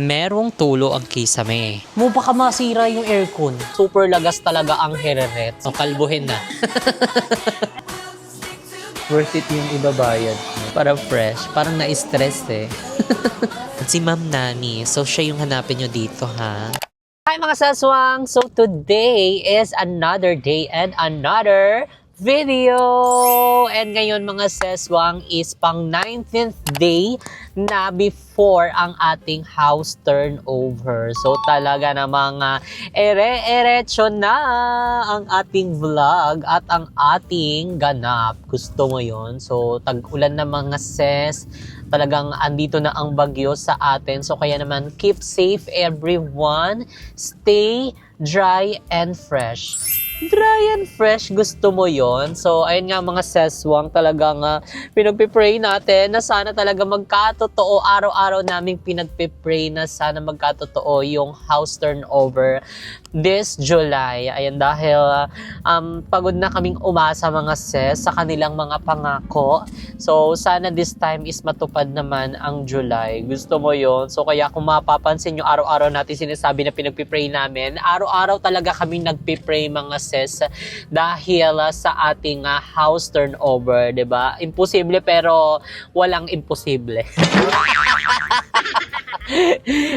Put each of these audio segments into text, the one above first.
Merong tulo ang kisame. Mo baka masira yung aircon. Super lagas talaga ang hereret. So, kalbuhin na. Worth it yung ibabayad. Para fresh. Parang na-stress eh. Si Ma'am Nani. So, siya yung hanapin nyo dito, ha? Hi mga saswang! So, today is another day and another video! And ngayon mga seswang is pang 19th day na before ang ating house turnover. So talaga namang ere-erecho na ang ating vlog at ang ating ganap. Gusto mo yon? So tag-ulan na mga ses. Talagang andito na ang bagyo sa atin. So kaya naman keep safe everyone. Stay dry and fresh. Dry and fresh, gusto mo yon? So, ayun nga mga seswang, talagang pinagpipray natin na sana talaga magkatotoo. Araw-araw naming pinagpipray na sana magkatotoo yung house turnover this July. Ayan, dahil pagod na kaming umasa mga ses sa kanilang mga pangako. So, sana this time is matupad naman ang July. Gusto mo yon? So, kaya kung mapapansin nyo, araw-araw natin sinasabi na pinagpipray namin, araw-araw talaga kami nagpipray mga ses dahil sa ating house turnover, 'di ba? Imposible pero walang imposible.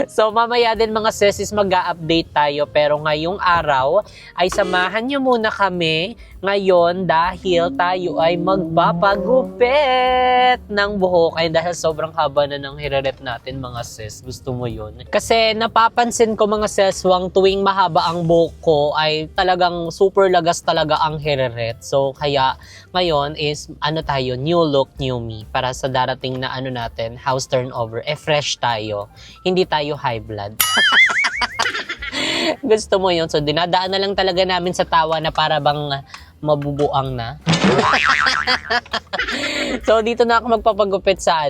So mamaya din mga ses is mag-a-update tayo, pero ngayong araw ay samahan nyo muna kami ngayon dahil tayo ay magpapagupit ng buhok. Ay dahil sobrang haba na ng hiraret natin mga ses. Gusto mo yun? Kasi napapansin ko mga seswang tuwing mahaba ang buhok ko ay talagang super lagas talaga ang hiraret. So kaya ngayon is tayo, new look, new me, para sa darating na natin, house turnover, fresh tayo. Hindi tayo high blood. Gusto mo yun? So, dinadaan na lang talaga namin sa tawa na para bang mabubuang na. So, dito na ako magpapagupit sa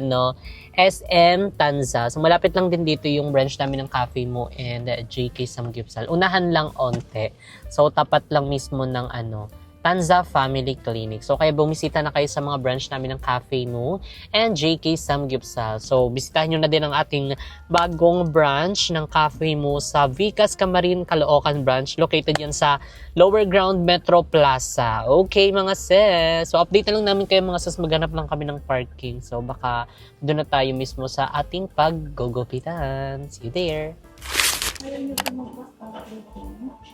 SM Tanza. So, malapit lang din dito yung branch namin ng Cafe Mo and JK Samgyupsal. Unahan lang onte. So, tapat lang mismo ng Tanza Family Clinic. So, kaya bumisita na kayo sa mga branch namin ng Cafe Mo and JK Samgyupsal. So, bisitahin nyo na din ang ating bagong branch ng Cafe Mo sa Vicas Camarin, Caloocan branch. Located yan sa Lower Ground Metro Plaza. Okay, mga sis. So, update na lang namin kayo mga sis. Maghanap lang kami ng parking. So, baka doon na tayo mismo sa ating paggugupitan. See you there.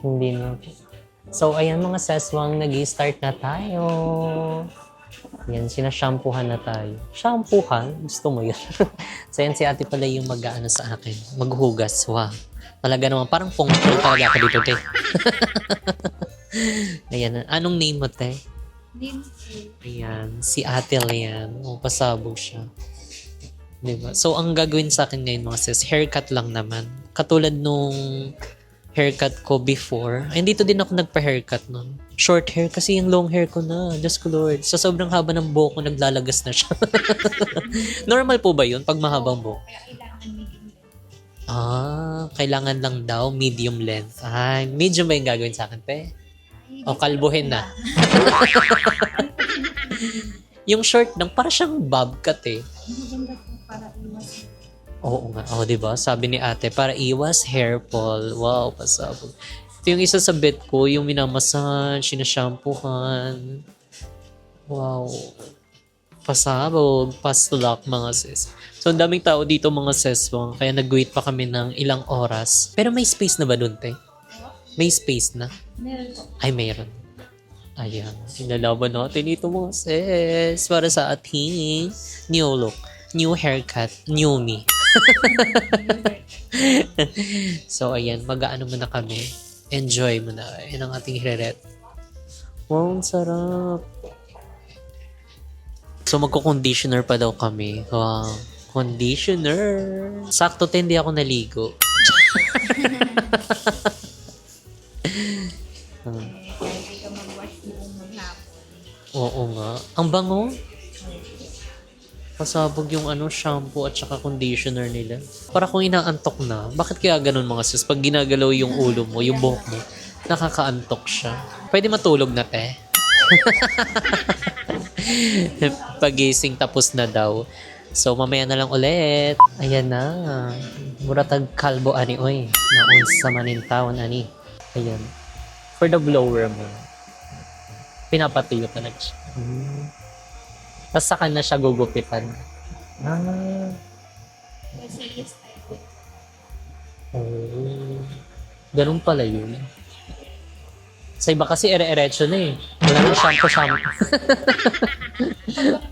Hindi na. So, ayan mga seswang, nag-i-start na tayo. Yan, sinashampoohan na tayo. Shampoohan? Gusto mo yun? So, yan si ate pala yung mag-aano sa akin. Maghugas. Wow. Talaga naman, parang pong-pong talaga ako dito, te. Ayan, anong name mo, te? Ayan, si ate Lian. Oh, pasabog siya. Diba? So, ang gagawin sa akin ngayon mga sis, haircut lang naman. Katulad nung haircut ko before. Ay, dito din ako nagpa-haircut nun. Short hair kasi yung long hair ko na. Diyos ko Lord. Sa sobrang haba ng buhok ko, naglalagas na siya. Normal po ba yun pag mahabang buhok? Kailangan lang daw medium length. Ay, medium ba yung gagawin sa akin, pe? O, kalbuhin na. Yung short lang, para siyang bobcat eh. Oo nga. Diba? Sabi ni ate, para iwas hair fall. Wow, pasabog. Ito yung isa sa bed ko, yung minamassage, sinashampoohan. Wow. Pasabog. Pastulak, mga sis. So, ang daming tao dito, mga sis. Kaya nag-wait pa kami ng ilang oras. Pero may space na ba dun, te? May space na? Meron. Ay, mayroon. Ayan. Sinalaban natin ito, mga sis. Para sa ating new look. New haircut. New me. So, ayan. Mag-aano muna kami. Enjoy muna. Ayan ang ating hiret. Wow, ang sarap. So, magko-conditioner pa daw kami. Wow. Conditioner. Sakto, hindi ako naligo. Hindi ka mag-wash mo maghapon. Oo nga. Ang bango. Pasabog yung shampoo at saka conditioner nila. Para kung inaantok na, bakit kaya ganun mga sis? Pag ginagalaw yung ulo mo, yung buhok mo, nakakaantok siya. Pwede matulog na, te. Pagising tapos na daw. So, mamaya na lang ulit. Ayan na. Muratag kalbo ani oy. Naun sa manintawon ani. Ayan. For the blower mo. Pinapatuyo talaga siya. Tapos saka na siya gugupitan. Ah. Kasi is type with Oh. Ganun pala yun. Sa iba kasi ere-erecho na eh. Wala nang shampoo.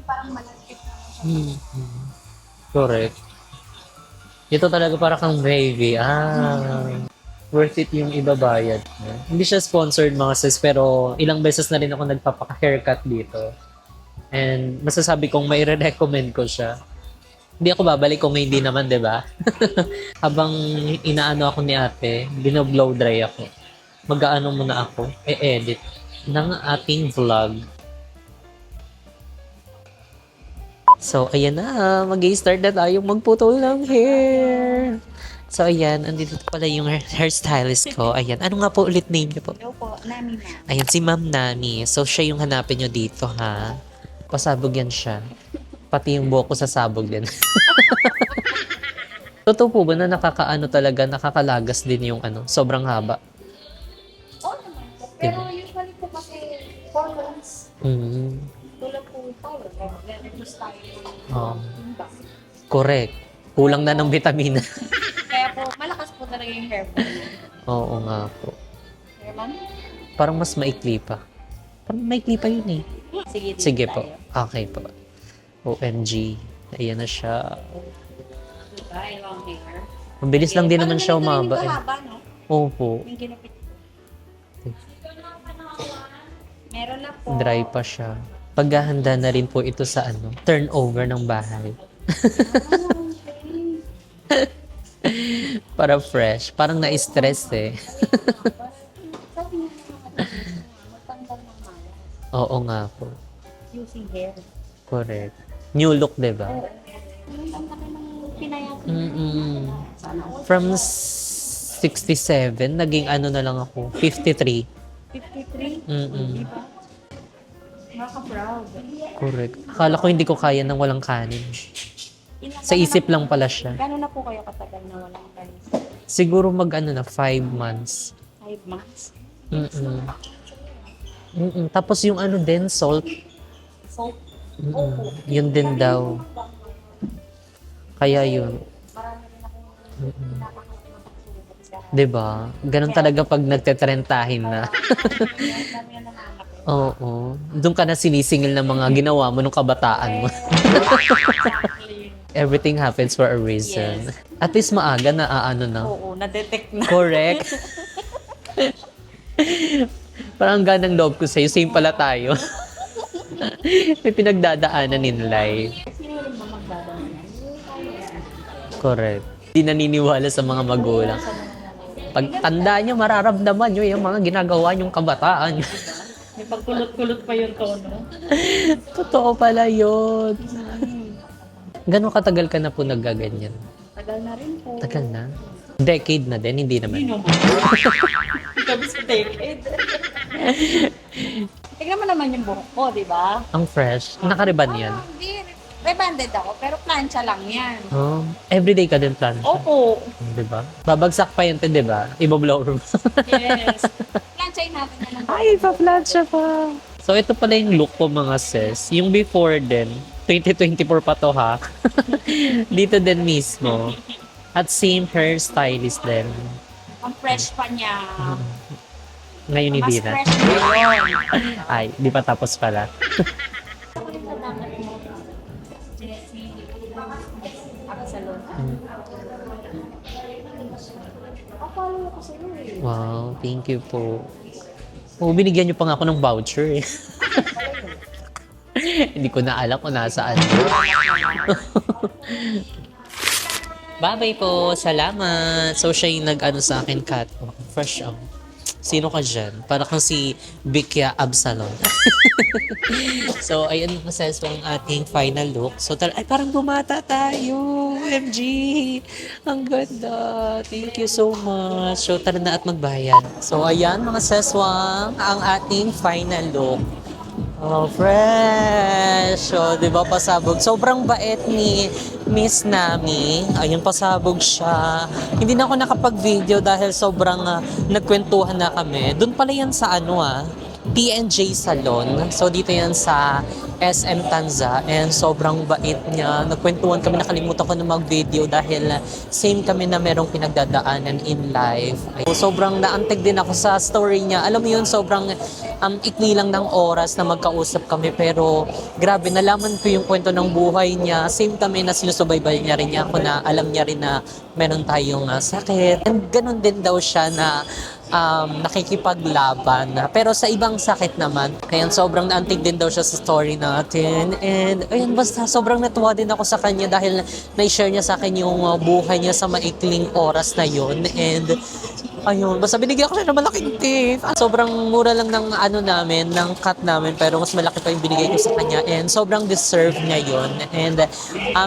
parang malapit naman siya. Correct. Ito talaga para kang baby. Worth it yung ibabayad. Hindi siya sponsored mga sis, pero ilang beses na rin ako nagpapaka-haircut dito. And masasabi kong may recommend ko siya. Hindi ako babalik kung hindi naman, di ba? Habang inaano ako ni ate, binoblow dry ako. Mag-aano muna ako, e-edit ng ating vlog. So, ayan na. Mag-i-start na tayo magputol ng hair. So, ayan. Andito pala yung hairstylist ko. Ayan. Ano nga po ulit name niyo po? Hello po, Nami na. Ayan, si Ma'am Nami. So, siya yung hanapin nyo dito, ha? Pasabog yan siya. Pati yung buhok ko sasabog din. Totoo po ba na nakakaano talaga, nakakalagas din yung sobrang haba? Oo naman po. Pero usually po kasi 4 months. Tulad po tayo. Nag-reduce tayo Oh, yung back. correct. Kulang na ng vitamina. Kaya po, malakas po talaga yung hair po. Oo nga po. Hair man? Parang mas maikli pa. Parang maikli pa yun eh. Sige, Sige po. tayo. Okay po. OMG. Ayan na siya. Diba? Long hair. Mabilis lang din naman siya umaba eh. Haba, no? Opo. Yung ginupit. Meron na po. Dry pa siya. Paghahanda na rin po ito sa turnover ng bahay. Para fresh. Parang na-stress eh. Sabi niya magtanggal ng mala. Oo nga po. Using hair. Correct. New look, diba? Yung ang laki ng pinayat. Sana all. From 67, naging na lang ako. 53. 53? Diba? Nakaka-proud. Correct. Akala ko hindi ko kaya nang walang kanin. Sa isip lang pala siya. Gano'n na po kayo katagal na walang kanis? Siguro mag 5 months. 5 months? Tapos yung din, salt. So, Yun din daw. Kaya yun. marami rin akong pinapakasulat sa Diba? Ganun talaga pag nagtetrentahin na. dami na nananak. Oo. Doon ka na sinisingil ng mga ginawa mo nung kabataan mo. Everything happens for a reason. Yes. At least maaga na na. Oo, na-detect na. Correct. Parang ganang loob ko sa'yo. Same pala tayo. May pinagdadaanan in life. Sino rin ba magdadaan? Correct. Hindi naniniwala sa mga magulang. Pag tanda nyo, mararamdaman nyo yung mga ginagawa nyong kabataan. May pagkulot-kulot pa yung tono. Totoo pala yun. Gano'ng katagal ka na po naggaganyan? Tagal na rin po. Tagal na? Decade na din, hindi naman. Hindi naman. Sabi sa decade. Tignan mo naman yung buhok ko, di ba? Ang fresh. Nakariban yan. Hindi. Rebanded ako, pero plancha lang yan. Everyday ka din plan. Opo. Diba? Babagsak pa yun, diba? Ibablower mo. Yes. Planchain natin yan. Ay, pa-plancha pa. So, ito pala yung look ko mga sis. Yung before din, 2024 pa to ha. Dito din mismo. At same hairstylist din. Ang fresh pa niya. Ngayon Mas hindi na. fresh ngayon. Ay, di pa tapos pala. Jessie. Absalon. Follow ko sa'yo eh. Wow, thank you po. Oh, binigyan niyo pa nga ako ng voucher eh. Hindi ko na alam kung nasaan. Bye-bye po. Salamat. So, siya yung nag-ano sa akin, cut. Oh, fresh up. Sino ka dyan? Para kang si Bikya Absalon. So, ayun kasi ang ating final look. So, ay, parang bumata tayo. OMG! Ang ganda. Thank you so much. So, tara na at magbayad. So, ayan mga seswang, ang ating final look. Oh, fresh. Oh, 'di ba pasabog? Sobrang bait ni Miss Nami. Ayun, pasabog siya. Hindi na ako nakapag-video dahil sobrang nagkwentuhan na kami. Doon pala yan sa P&J Salon. So, dito yan sa SM Tanza. And sobrang bait niya. Nagkwentuhan kami, nakalimutan ko na mag-video dahil same kami na merong pinagdadaanan in life. So, sobrang naantig din ako sa story niya. Alam mo yun, sobrang ikli lang ng oras na magkausap kami. Pero, grabe, nalaman ko yung kwento ng buhay niya. Same kami na sinusubaybay niya rin niya ako na alam niya rin na meron tayong sakit. And ganun din daw siya na nakikipaglaban. Pero sa ibang sakit naman, ayan, sobrang naantig din daw siya sa story natin. And ayun, basta sobrang natuwa din ako sa kanya dahil na-share niya sa akin yung buhay niya sa maikling oras na yun. And ayun, basta binigyan ko siya ng malaking tip. Sobrang mura lang ng namin, ng cut namin, pero mas malaki pa yung binigay ko sa kanya. And sobrang deserve niya yun. And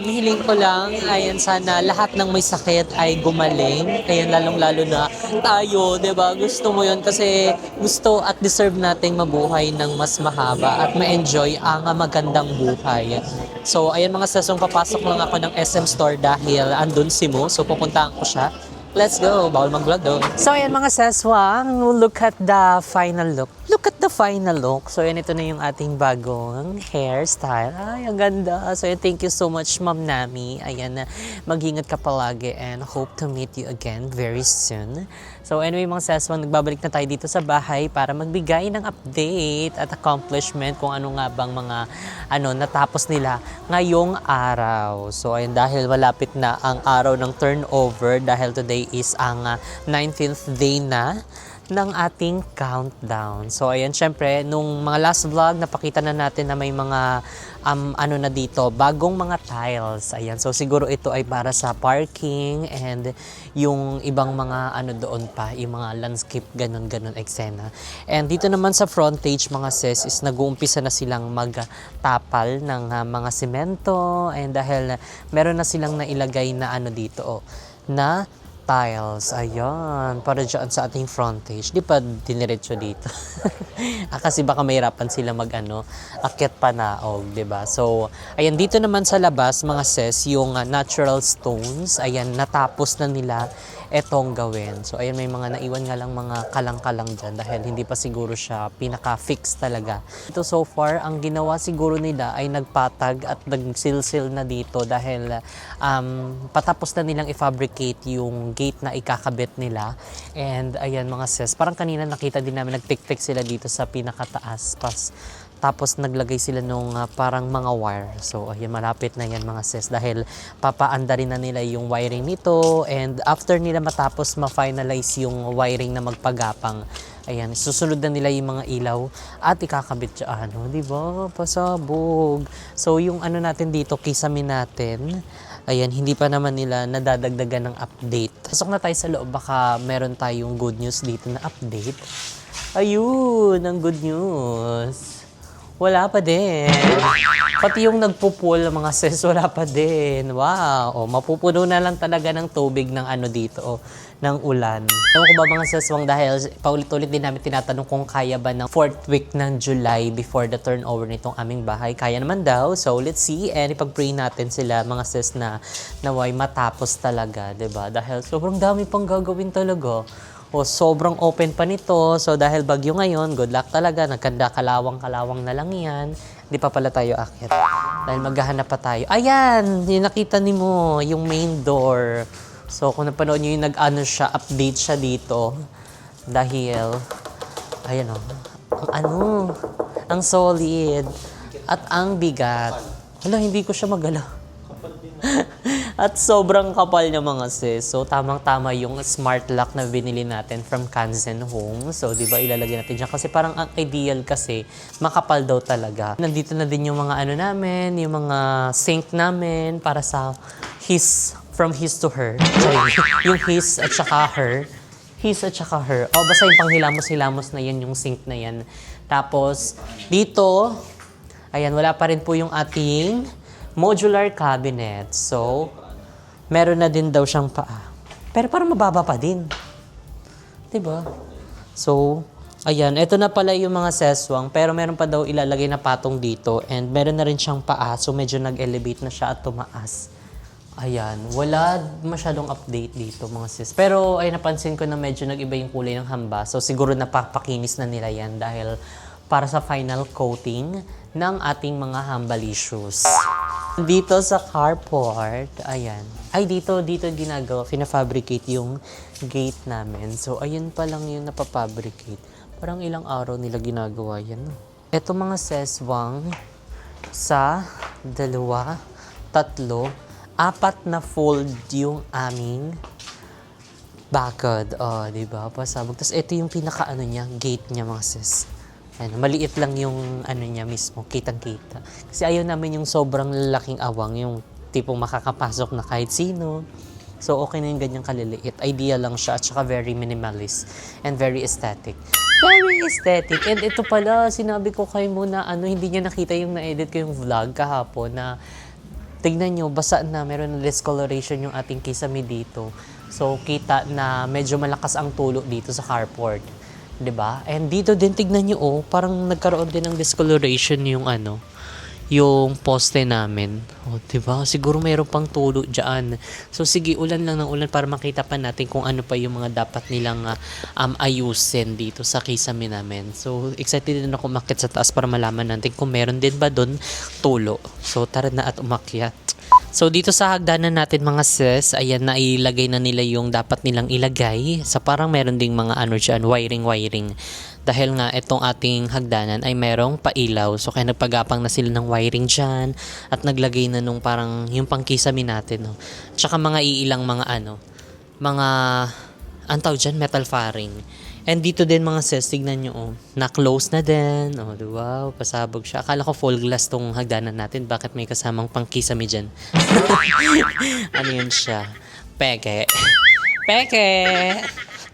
hiling ko lang, ayan, sana lahat ng may sakit ay gumaling. Ayan, lalong-lalo na tayo, 'di ba? Gusto mo yun kasi gusto at deserve nating mabuhay ng mas mahaba at ma-enjoy ang magandang buhay. So, ayan mga sesong, papasok lang ako ng SM Store dahil andun si Mo. So, pupuntahan ko siya. Let's go! Bawal mag-vlog doon. So, ayan mga seswang, look at the final look. Look at the final look. So, ayan, ito na yung ating bagong hairstyle. Ay, ang ganda. So, ayan, thank you so much, Ma'am Nami. Ayan, mag-ingat ka palagi and hope to meet you again very soon. So, anyway, mga seswang, nagbabalik na tayo dito sa bahay para magbigay ng update at accomplishment kung ano nga bang mga natapos nila ngayong araw. So, ayan, dahil malapit na ang araw ng turnover dahil today is ang 19th day na ng ating countdown. So, ayan, syempre, nung mga last vlog, napakita na natin na may mga, na dito, bagong mga tiles. Ayan, so siguro ito ay para sa parking and yung ibang mga, doon pa, yung mga landscape, ganun-ganun, eksena. And dito naman sa frontage, mga sis, is nag-uumpisa na silang magtapal ng mga semento and dahil meron na silang nailagay na dito, na tiles. Ayan, para dyan sa ating frontage. Di pa diniretso dito. Kasi baka mahirapan sila akyat panaog, di ba? So, ayan, dito naman sa labas, mga sis, yung natural stones, ayan, natapos na nila etong gawin. So, ayan, may mga naiwan nga lang mga kalang-kalang dyan dahil hindi pa siguro siya pinaka-fix talaga. Ito so far, ang ginawa siguro nila ay nagpatag at nagsilsil na dito dahil patapos na nilang i-fabricate yung gate na ikakabit nila. And ayan mga sis, parang kanina nakita din namin nagtik-tik sila dito sa pinakataas. Tapos naglagay sila nung parang mga wire. So ayan, malapit na yan mga sis dahil papaanda rin na nila yung wiring nito and after nila matapos ma-finalize yung wiring na magpagapang, ayan, susunod na nila yung mga ilaw at ikakabit siya, di ba? Pasabog. So yung natin dito, kisame natin, ayan, hindi pa naman nila nadadagdagan ng update. Pasok na tayo sa loob, baka meron tayong good news dito na update. Ayun, ang good news. Wala pa din. Pati yung nagpupul, mga sis, wala pa din. Wow. Mapupuno na lang talaga ng tubig ng dito, ng ulan. Ewan ko ba mga saswang dahil paulit-ulit din namin tinatanong kung kaya ba ng 4th week ng July before the turnover nitong aming bahay. Kaya naman daw. So, let's see. And ipag-pray natin sila, mga sis, na naway matapos talaga, 'di ba? Dahil sobrang dami pang gagawin talaga. Sobrang open pa nito. So, dahil bagyo ngayon, good luck talaga. Nagkanda kalawang-kalawang na lang yan. Hindi pa pala tayo akyat. Dahil maghahanap pa tayo. Ayan! Yung nakita ni mo, yung main door. So, kung napanood nyo yung update siya dito. Dahil, ayan ang solid. At ang bigat. Hala, hindi ko siya magalaw. At sobrang kapal niya mga sis. So, tamang-tama yung smart lock na binili natin from Kanzen Home. So, di ba, ilalagay natin dyan. Kasi parang ang ideal kasi, makapal daw talaga. Nandito na din yung mga namin, yung mga sink namin para sa from his to her. Sorry, yung his at saka her. His at saka her. Basta yung panghilamos-hilamos na yan, yung sink na yan. Tapos, dito, ayan, wala pa rin po yung ating modular cabinet. So, meron na din daw siyang paa. Pero parang mababa pa din. Diba? So, Ayan, ito na pala yung mga seswang, pero meron pa daw ilalagay na patong dito and meron na rin siyang paa, so medyo nag-elevate na siya at tumaas. Ayan, wala masyadong update dito mga sis. Pero ay napansin ko na medyo nag-iba yung kulay ng hamba, so siguro napapakinis na nila yan dahil para sa final coating ng ating mga hambalicious. Dito sa carport, ayan. Ay, dito ginagawa, fina-fabricate yung gate namin. So, ayun pa lang yung napapabricate. Parang ilang araw nila ginagawa yan. Ito mga seswang sa 2, 3, 4 na fold yung aming bakod. Oh, di ba? Pasabog. Tapos ito yung pinaka niya, gate niya mga sis. Ayan, maliit lang yung niya mismo, kitang-kita. Kasi ayaw namin yung sobrang lalaking awang, yung tipong makakapasok na kahit sino. So, okay na yung ganyang kaliliit. Idea lang siya at saka very minimalist and very aesthetic. Very aesthetic. And ito pala, sinabi ko kayo muna, hindi niya nakita yung na-edit ko yung vlog kahapon na tignan nyo, basa na, meron na discoloration yung ating kisame dito. So, kita na medyo malakas ang tulo dito sa carport. 'Di ba? And dito din tignan niyo parang nagkaroon din ng discoloration yung yung poste namin. 'Di ba? Siguro mayroon pang tulo diyan. So sige, ulan lang ng ulan para makita pa natin kung ano pa yung mga dapat nilang ayusin dito sa kisame namin. So excited din ako umakyat sa taas para malaman natin kung meron din ba doon tulo. So tara na at umakyat. So dito sa hagdanan natin mga sis, ayan na ilagay na nila yung dapat nilang ilagay. Sa parang meron ding mga dyan, wiring. Dahil nga itong ating hagdanan ay merong pailaw. So kaya nagpagapang na sila ng wiring dyan at naglagay na nung parang yung pangkisame natin. No? Tsaka mga iilang mga antaw dyan, metal faring. And dito din mga sis, tignan nyo, na-close na din. Wow, pasabog siya. Akala ko full glass tong hagdanan natin. Bakit may kasamang pangkisame dyan? Ano yun siya? Peke.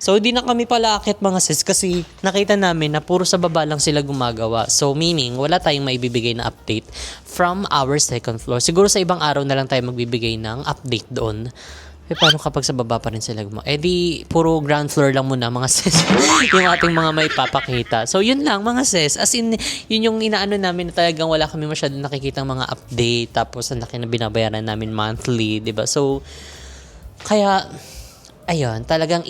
So, di na kami pala akit mga sis kasi nakita namin na puro sa baba lang sila gumagawa. So, meaning, wala tayong maibibigay na update from our second floor. Siguro sa ibang araw na lang tayo magbibigay ng update doon. Paano kapag sa baba pa rin sila gumawa? Di, puro ground floor lang muna mga sis. Yung ating mga may papakita. So, yun lang mga sis. As in, yun yung inaano namin na talagang wala kami masyadong nakikitang mga update. Tapos, ang laki na binabayaran namin monthly, diba? So, kaya, ayun, talagang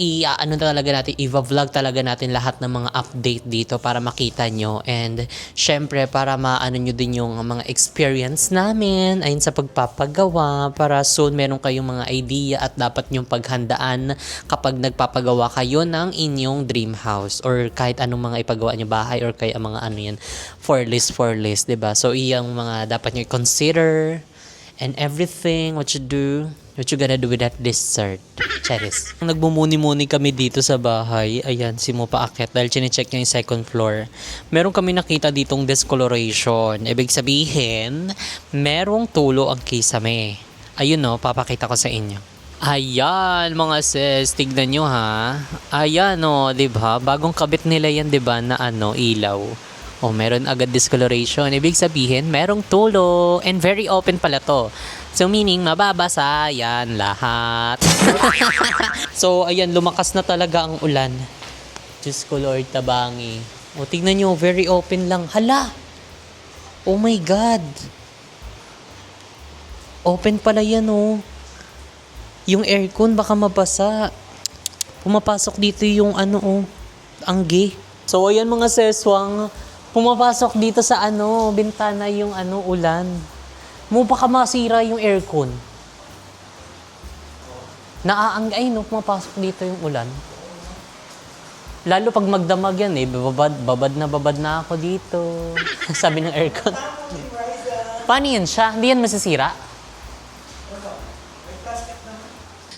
talaga natin, i-vlog talaga natin lahat ng mga update dito para makita nyo. And, syempre, para maano nyo din yung mga experience namin, ayun sa pagpapagawa, para soon meron kayong mga idea at dapat nyong paghandaan kapag nagpapagawa kayo ng inyong dream house or kahit anong mga ipagawa nyo bahay or kaya mga for list, diba? So, iyang mga dapat nyo consider and everything, what you gonna do with that dessert? Charis. Nagbumuni-muni kami dito sa bahay. Ayan, si Mo paakyat dahil chinecheck niya yung second floor. Meron kami nakita ditong discoloration. Ibig sabihin, merong tulo ang kisame. Ayun papakita ko sa inyo. Ayan, mga sis, tignan nyo ha. Ayan diba? Bagong kabit nila yan, diba, na ilaw. Meron agad discoloration. Ibig sabihin, merong tulo. And very open pala to. So, meaning, mababasa yan lahat. So, ayan, lumakas na talaga ang ulan. Diyos ko, Lord, tabangi. Tignan nyo, very open lang. Hala! Oh my God! Open pala yan, Yung aircon, baka mabasa. Pumapasok dito yung anggi. So, ayan mga seswang, pumapasok dito sa bintana yung ulan. Baka masira yung aircon. Pumapasok dito yung ulan. Lalo pag magdamag yan babad na ako dito. Sabi ng aircon. Paano yan siya? Hindi yan masisira?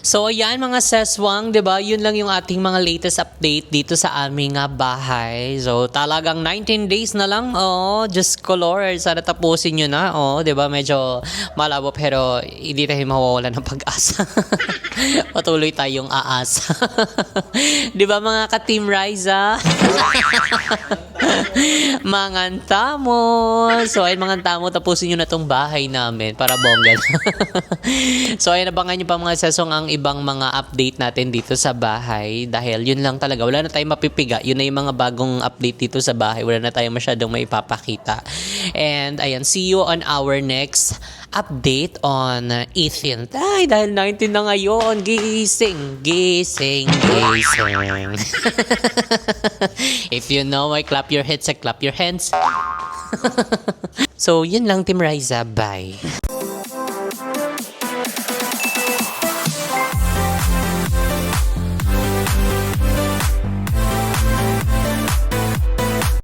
So, ayan mga seswang, diba? Yun lang yung ating mga latest update dito sa aming bahay. So, talagang 19 days na lang. Diyos ko Lord, sana tapusin nyo na. Diba? Medyo malabo pero hindi tayo mawawalan ng pag-asa. Patuloy tayong aasa. Diba mga ka-Team Riza? Mangantamo. So, ayun, mangantamo. Tapusin nyo na tong bahay namin para bongga. So, ayun, abangan nyo pa mga sasong ang ibang mga update natin dito sa bahay. Dahil yun lang talaga. Wala na tayong mapipiga. Yun na yung mga bagong update dito sa bahay. Wala na tayong masyadong maipapakita. And, ayan, see you on our next update on 18th. Ay, dahil 19 na ngayon. Gising. If you know, I clap your hands. So, yun lang, Team Riza. Bye.